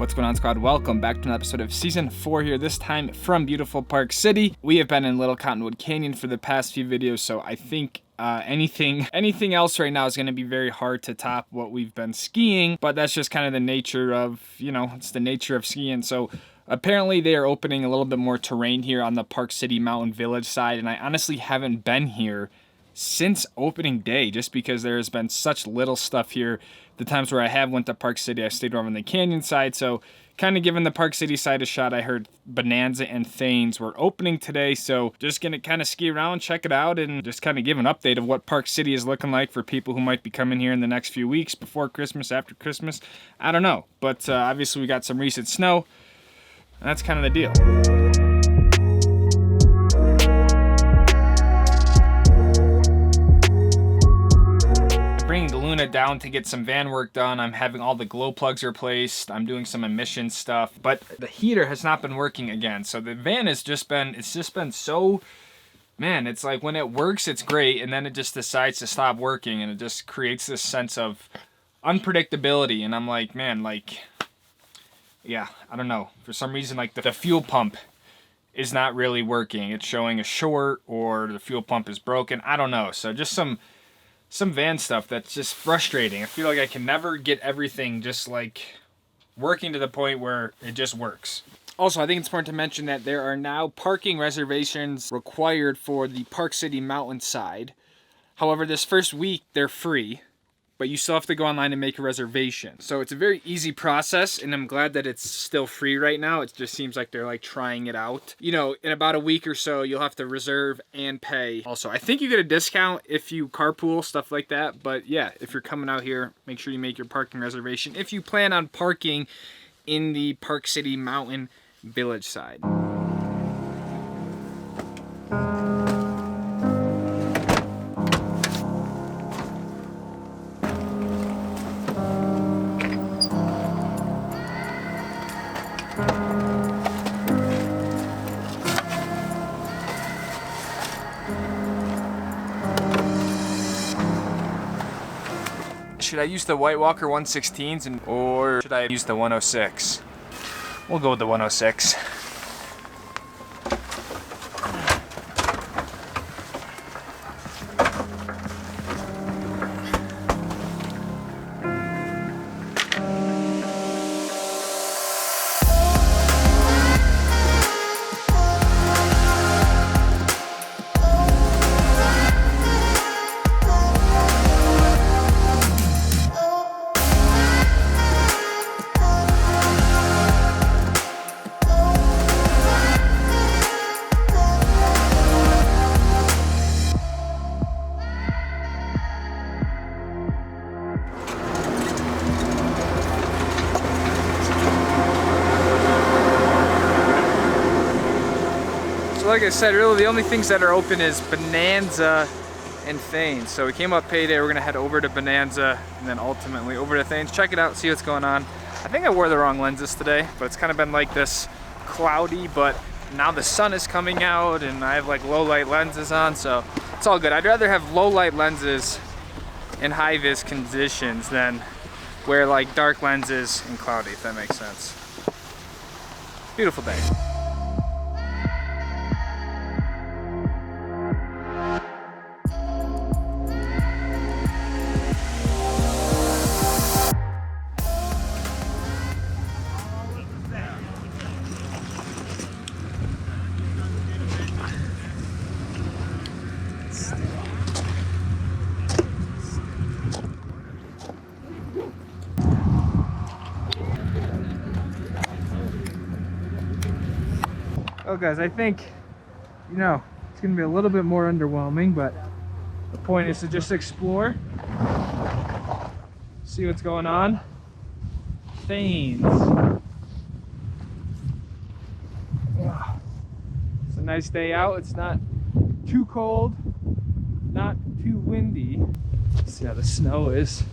What's going on, squad? Welcome back to an episode of Season 4 here, this time from beautiful Park City. We have been in Little Cottonwood Canyon for the past few videos, so I think anything else right now is going to be very hard to top what we've been skiing, but that's just kind of the nature of, it's the nature of skiing. So apparently they are opening a little bit more terrain here on the Park City Mountain Village side, and I honestly haven't been here since opening day just because there has been such little stuff here. The times where I have went to Park City, I stayed over on the canyon side, so kind of giving the Park City side a shot. I heard Bonanza and THAYNES were opening today, so just gonna kind of ski around, check it out, and just kind of give an update of what Park City is looking like for people who might be coming here in the next few weeks, before Christmas, after Christmas. I don't know, but obviously we got some recent snow, and that's kind of the deal. Bringing Luna down to get some van work done. I'm having all the glow plugs replaced. I'm doing some emission stuff, but the heater has not been working again. So the van has just been, so, man, it's like when it works, it's great. And then it just decides to stop working and it just creates this sense of unpredictability. And I'm like, man, yeah, I don't know. For some reason, the fuel pump is not really working. It's showing a short or the fuel pump is broken. I don't know. So just some van stuff that's just frustrating. I feel like I can never get everything just working to the point where it just works. Also, I think it's important to mention that there are now parking reservations required for the Park City Mountain side. However, this first week they're free, but you still have to go online and make a reservation. So it's a very easy process, and I'm glad that it's still free right now. It just seems like they're trying it out. In about a week or so, you'll have to reserve and pay. Also, I think you get a discount if you carpool, stuff like that. But yeah, if you're coming out here, make sure you make your parking reservation if you plan on parking in the Park City Mountain Village side. Should I use the White Walker 116s or should I use the 106? We'll go with the 106. Like I said, really the only things that are open is Bonanza and THAYNES. So we came up payday, we're gonna head over to Bonanza and then ultimately over to THAYNES, check it out, see what's going on. I think I wore the wrong lenses today, but it's kind of been like this cloudy, but now the sun is coming out and I have low light lenses on, so it's all good. I'd rather have low light lenses in high vis conditions than wear dark lenses and cloudy, if that makes sense. Beautiful day. Oh guys, I think, it's gonna be a little bit more underwhelming, but the point is to just explore, see what's going on. THAYNES. It's a nice day out. It's not too cold, not too windy. Let's see how the snow is.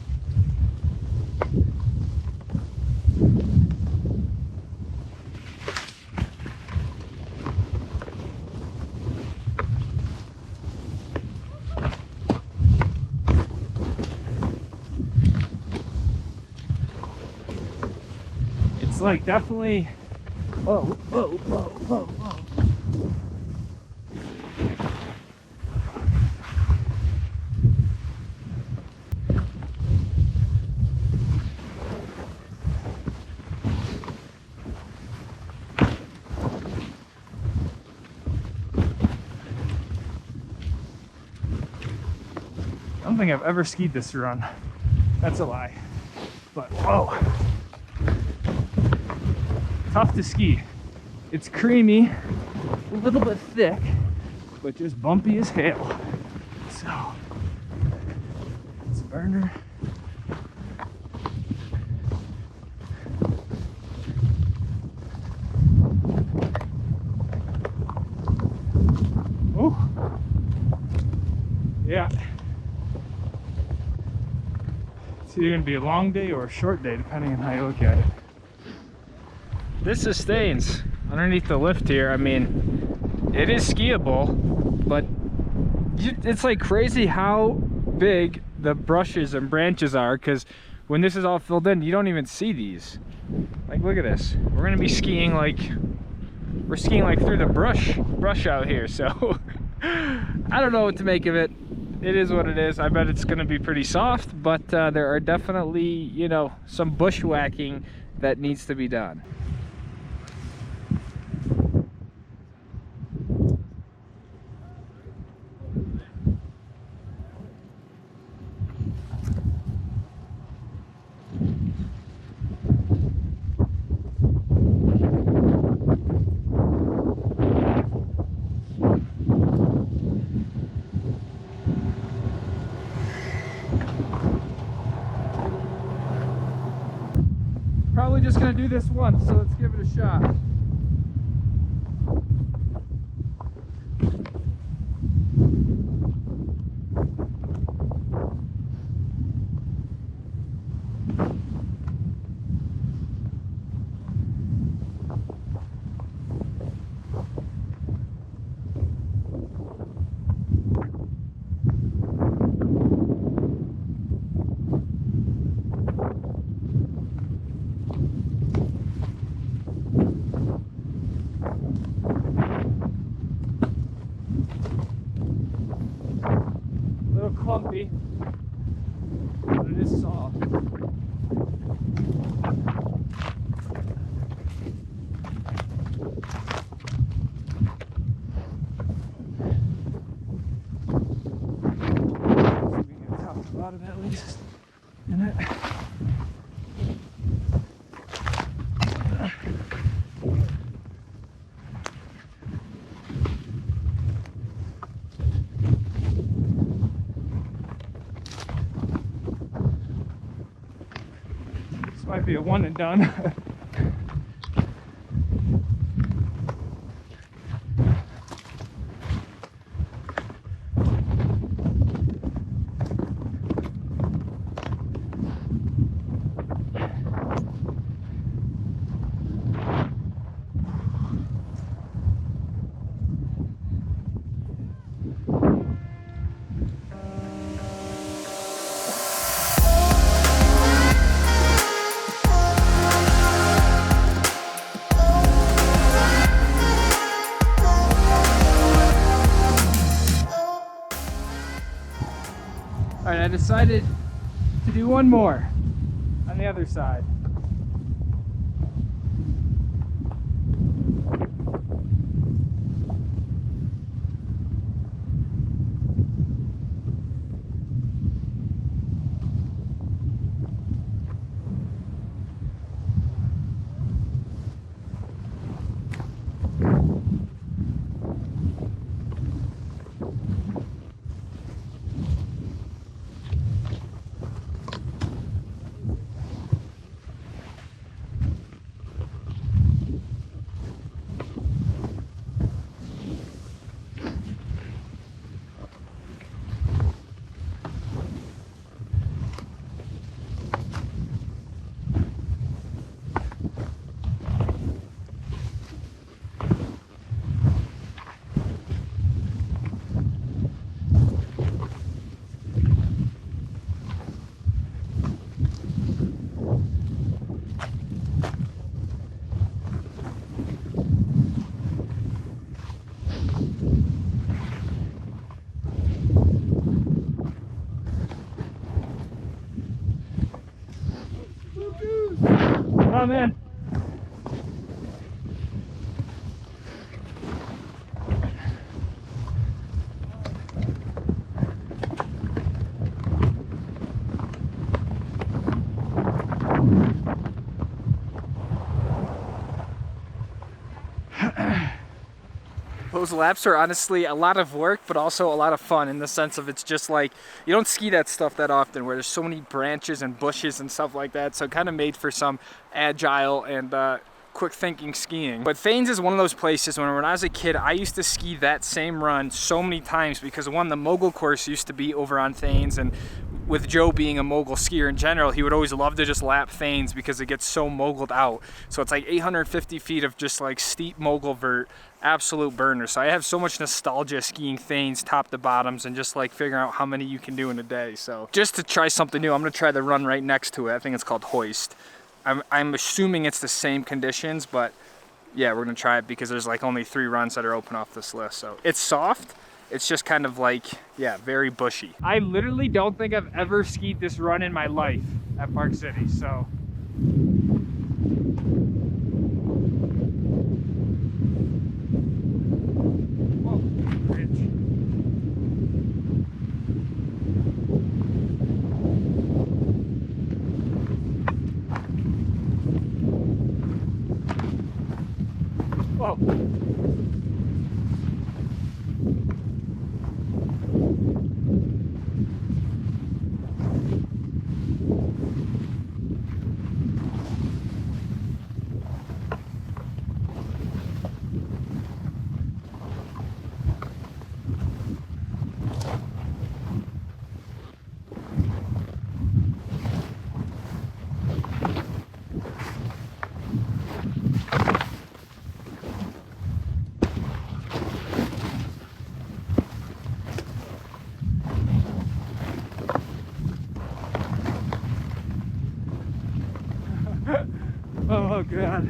like definitely, whoa, whoa, whoa, whoa, whoa. I don't think I've ever skied this run. That's a lie. But whoa. Tough to ski. It's creamy, a little bit thick, but just bumpy as hell. So, it's a burner. Oh, yeah. It's either gonna be a long day or a short day, depending on how you look at it. This is THAYNES underneath the lift here. I mean, it is skiable, but it's like crazy how big the brushes and branches are, because when this is all filled in, you don't even see these. Like, look at this. We're gonna be skiing like, we're skiing like through the brush out here, so I don't know what to make of it. It is what it is. I bet it's going to be pretty soft, but there are definitely, you know, some bushwhacking that needs to be done. Probably just gonna do this once, so let's give it a shot. Clumpy, but it is soft. So we get top to bottom at least in it. Might be a one and done. All right, I decided to do one more on the other side. on, man. Those laps are honestly a lot of work, but also a lot of fun in the sense of it's just like, you don't ski that stuff that often where there's so many branches and bushes and stuff like that. So it kind of made for some agile and quick thinking skiing. But Thanes is one of those places when I was a kid, I used to ski that same run so many times because one, the mogul course used to be over on Thanes, and with Joe being a mogul skier in general, he would always love to just lap Thanes because it gets so moguled out. So it's like 850 feet of just like steep mogul vert, absolute burner. So I have so much nostalgia skiing Thanes top to bottoms and just like figuring out how many you can do in a day. So just to try something new, I'm gonna try the run right next to it. I think it's called Hoist. I'm assuming it's the same conditions, but yeah, we're gonna try it because there's like only 3 runs that are open off this list. So it's soft. It's just kind of like, yeah, very bushy. I literally don't think I've ever skied this run in my life at Park City, so. Whoa, bridge. Whoa. Oh God.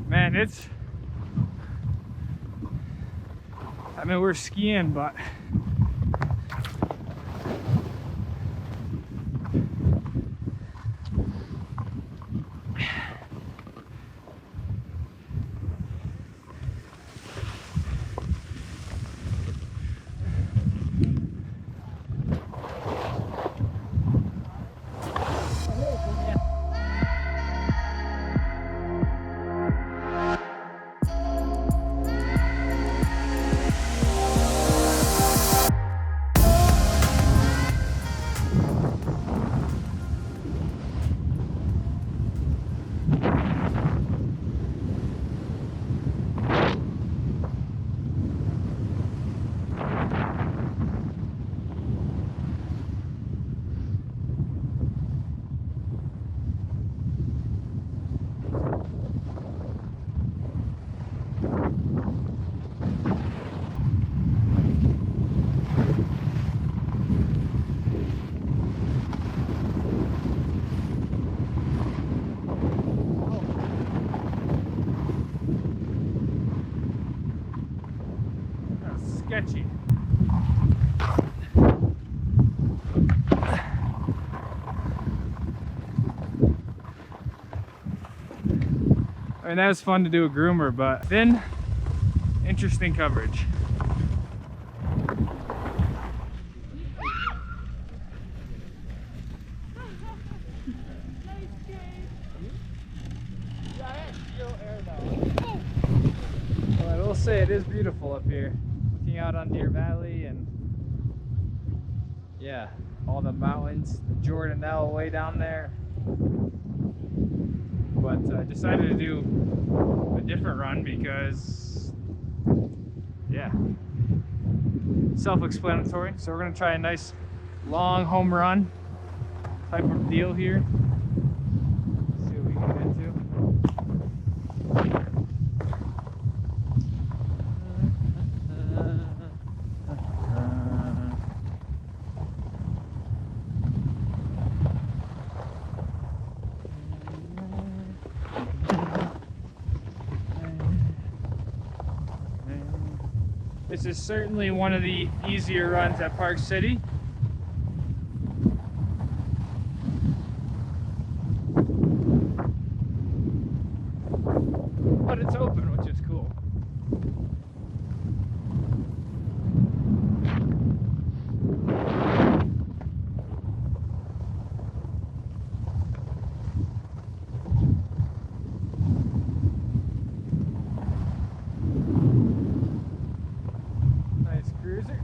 Man, I mean, we're skiing, but sketchy. I mean, that was fun to do a groomer, but then interesting coverage. Well, I will say it is beautiful up here, looking out on Deer Valley and yeah, all the mountains, Jordanelle way down there. But I decided to do a different run because, yeah, self-explanatory. So we're gonna try a nice long home run type of deal here. See what we can get into. This is certainly one of the easier runs at Park City. But it's open, which is cool. Nice cruiser.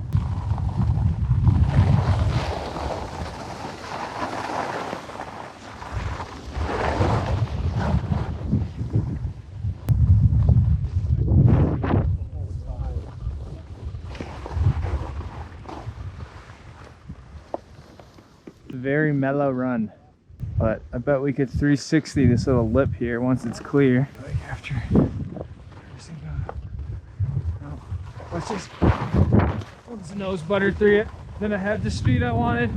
Very mellow run, but I bet we could 360 this little lip here once it's clear. Like after let's just once the nose buttered through it, then I had the speed I wanted.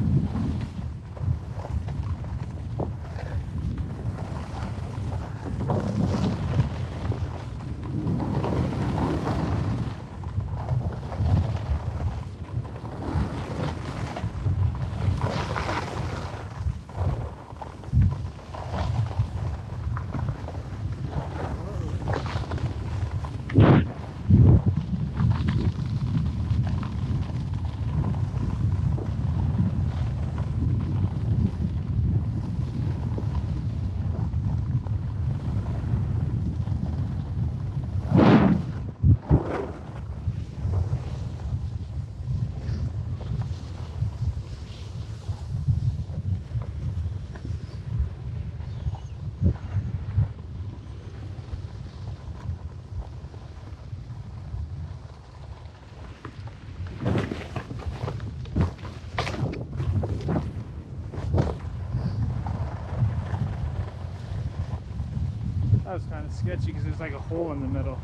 That was kind of sketchy because there's like a hole in the middle.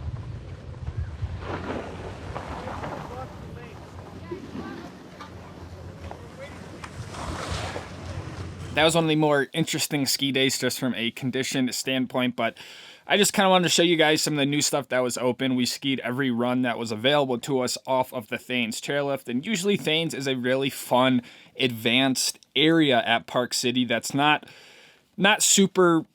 That was one of the more interesting ski days just from a condition standpoint, but I just kind of wanted to show you guys some of the new stuff that was open. We skied every run that was available to us off of the THAYNES chairlift, and usually THAYNES is a really fun, advanced area at Park City that's not super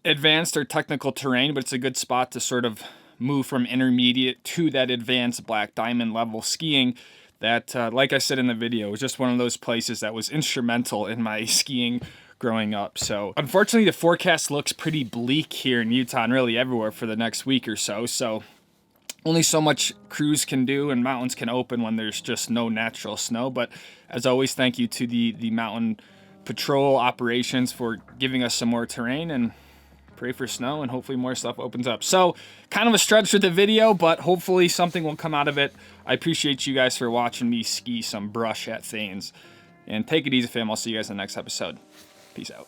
advanced or technical terrain, but it's a good spot to sort of move from intermediate to that advanced black diamond level skiing that, like I said in the video, was just one of those places that was instrumental in my skiing growing up. So unfortunately the forecast looks pretty bleak here in Utah and really everywhere for the next week or so. So only so much crews can do and mountains can open when there's just no natural snow. But as always, thank you to the mountain patrol operations for giving us some more terrain, and pray for snow and hopefully more stuff opens up. So kind of a stretch for the video, but hopefully something will come out of it. I appreciate you guys for watching me ski some brush at THAYNES. And take it easy, fam. I'll see you guys in the next episode. Peace out.